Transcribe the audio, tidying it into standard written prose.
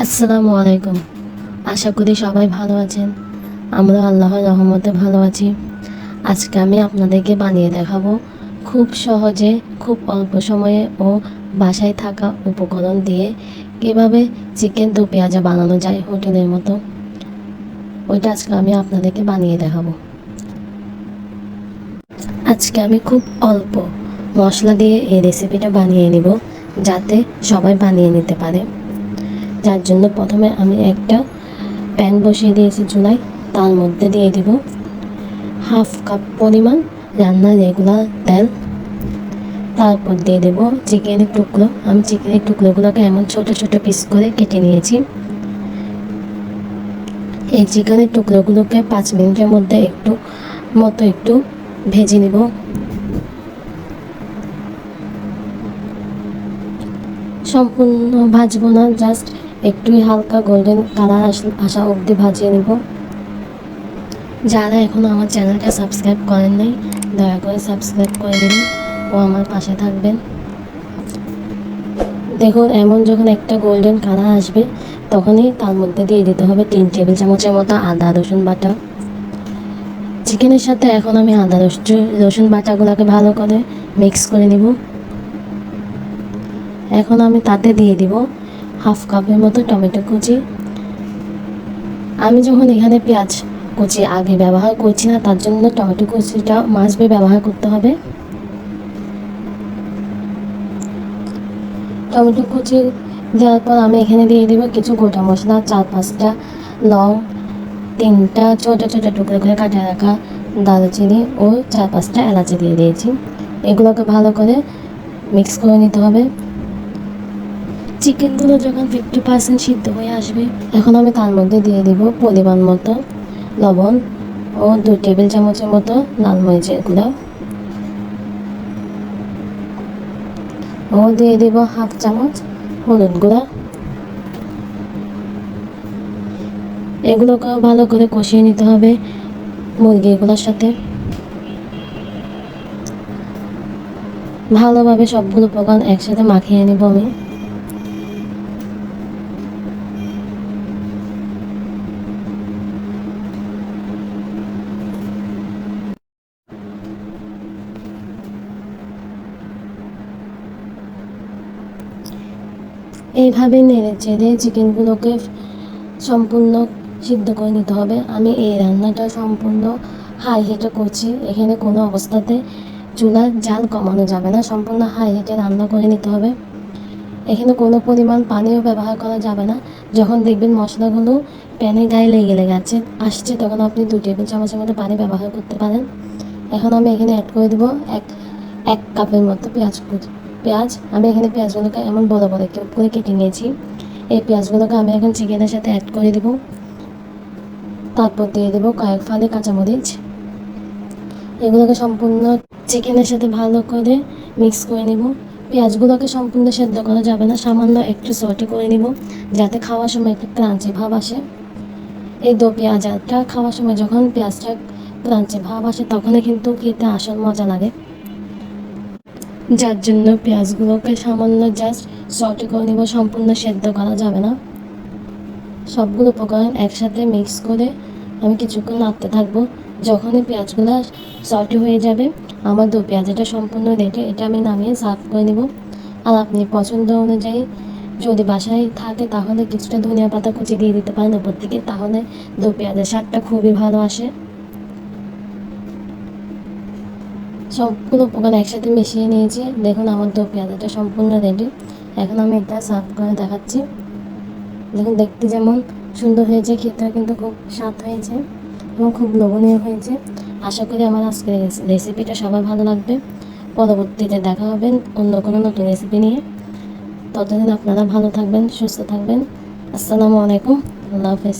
আসসালামু আলাইকুম। আশা করি সবাই ভালো আছেন। আমরা আল্লাহর রহমতে ভালো আছি। আজকে আমি আপনাদেরকে বানিয়ে দেখাবো খুব সহজে, খুব অল্প সময়ে ও বাসায় থাকা উপকরণ দিয়ে কীভাবে চিকেন দো পেঁয়াজা বানানো যায় হোটেলের মতো। ওইটা আজকে আমি আপনাদেরকে বানিয়ে দেখাবো। আজকে আমি খুব অল্প মশলা দিয়ে এই রেসিপিটা বানিয়ে নিব, যাতে সবাই বানিয়ে নিতে পারে। যার জন্য প্রথমে আমি একটা প্যান বসিয়ে দিয়েছি চুলায়। তার মধ্যে দিয়ে দিব হাফ কাপ পরিমাণ রান্নার রেগুলার তেল। তারপর দিয়ে দেব চিকেনের টুকরো। আমি চিকেনের টুকরোগুলোকে এমন ছোট ছোট পিস করে কেটে নিয়েছি। এই চিকেনের টুকরোগুলোকে 5 মিনিটের মধ্যে একটু ভেজে নিব। সম্পূর্ণ ভাজবো না, জাস্ট একটুই হালকা গোল্ডেন কালার আসা অবধি ভাজিয়ে নেব। যারা এখনও আমার চ্যানেলটা সাবস্ক্রাইব করেন নাই, দয়া করে সাবস্ক্রাইব করে দিন ও আমার পাশে থাকবেন। দেখুন, এমন যখন একটা গোল্ডেন কালার আসবে তখনই তার মধ্যে দিয়ে দিতে হবে 3 টেবিল চামচের মতো আদা রসুন বাটা। চিকেনের সাথে এখন আমি আদা রসুন বাটাগুলোকে ভালো করে মিক্স করে নিব। এখন আমি তাতে দিয়ে দিব হাফ কাপের মতো টমেটো কুচি। আমি যখন এখানে পেঁয়াজ কুচি আগে ব্যবহার করছি না, তার জন্য টমেটো কুচিটা মাস্ট বি ব্যবহার করতে হবে। টমেটো কুচি দেওয়ার পর আমি এখানে দিয়ে দেবো কিছু গোটা মশলা, 4-5টা লং, 3টা ছোটো ছোটো টুকরো করে কাটা রাখা দারুচিনি ও 4-5টা এলাচি দিয়ে দিয়েছি। এগুলোকে ভালো করে মিক্স করে নিতে হবে। চিকেনগুলো যখন 50% সিদ্ধ হয়ে আসবে, এখন আমি তার মধ্যে দিয়ে দিব পরিমাণ মতো লবণ ও 2 টেবিল চামচের মতো লাল মরিচের গুঁড়া ও দিয়ে দিব হাফ চামচ হলুদ গুঁড়া। এগুলোকে ভালো করে কষিয়ে নিতে হবে মুরগিগুলোর সাথে। ভালোভাবে সবগুলো উপকরণ একসাথে মাখিয়ে নিব আমি। এইভাবে নেড়ে চেড়ে চিকেনগুলোকে সম্পূর্ণ সিদ্ধ করে নিতে হবে। আমি এই রান্নাটা সম্পূর্ণ হাই হিটে করছি। এখানে কোনো অবস্থাতে চুলার জাল কমানো যাবে না, সম্পূর্ণ হাই হিটে রান্না করে নিতে হবে। এখানে কোনো পরিমাণ পানিও ব্যবহার করা যাবে না। যখন দেখবেন মশলাগুলো প্যানে গায়ে লেগে গেছে আসছে, তখন আপনি 2 টেবিল চামচের মতো পানি ব্যবহার করতে পারেন। এখন আমি এখানে অ্যাড করে দেবো এক কাপের মতো পেঁয়াজ। আমি এখানে পেঁয়াজগুলোকে এমন বড় বড় করে কেটে নিয়েছি। এই পেঁয়াজগুলোকে আমি এখন চিকেনের সাথে অ্যাড করে দেবো। তারপর দিয়ে দেবো কয়েক ফালি কাঁচামরিচ। এগুলোকে সম্পূর্ণ চিকেনের সাথে ভালো করে মিক্স করে নেব। পেঁয়াজগুলোকে সম্পূর্ণ সেদ্ধ করা যাবে না, সামান্য একটু সটে করে নেব, যাতে খাওয়ার সময় একটু ক্রাঞ্চি ভাব আসে। এই দো পেঁয়াজটা খাওয়ার সময় যখন পেঁয়াজটা ক্রাঞ্চি ভাব আসে, তখনই কিন্তু খেতে আসল মজা লাগে। যার জন্য পেঁয়াজগুলোকে সামান্য জাস্ট সটে করে নেব, সম্পূর্ণ সেদ্ধ করা যাবে না। সবগুলো উপকরণ একসাথে মিক্স করে আমি কিছুক্ষণ নাড়তে থাকবো। যখনই পেঁয়াজগুলো সফট হয়ে যাবে, আমার দো পেঁয়াজটা সম্পূর্ণ রেডি। এটা আমি নামিয়ে সার্ভ করে নেব। আর আপনি পছন্দ অনুযায়ী যদি বাসায় থাকে তাহলে কিছুটা ধনিয়া পাতা কুচি দিয়ে দিতে পারেন উপর থেকে, তাহলে দো পেঁয়াজের স্বাদটা খুবই ভালো আসে। সবগুলো উপকরণ একসাথে মিশিয়ে নিয়েছি। দেখুন, আমার দো পেঁয়াজটা সম্পূর্ণ রেডি। এখন আমি এটা সার্ভ করে দেখাচ্ছি। দেখুন, দেখতে যেমন সুন্দর হয়েছে, খেতেও কিন্তু খুব স্বাদ হয়েছে এবং খুব লোভনীয় হয়েছে। আশা করি আমার আজকের রেসিপিটা সবার ভালো লাগবে। পরবর্তীতে দেখা হবে অন্য কোনো নতুন রেসিপি নিয়ে। ততদিন আপনারা ভালো থাকবেন, সুস্থ থাকবেন। আসসালামু আলাইকুম, আল্লাহ হাফেজ।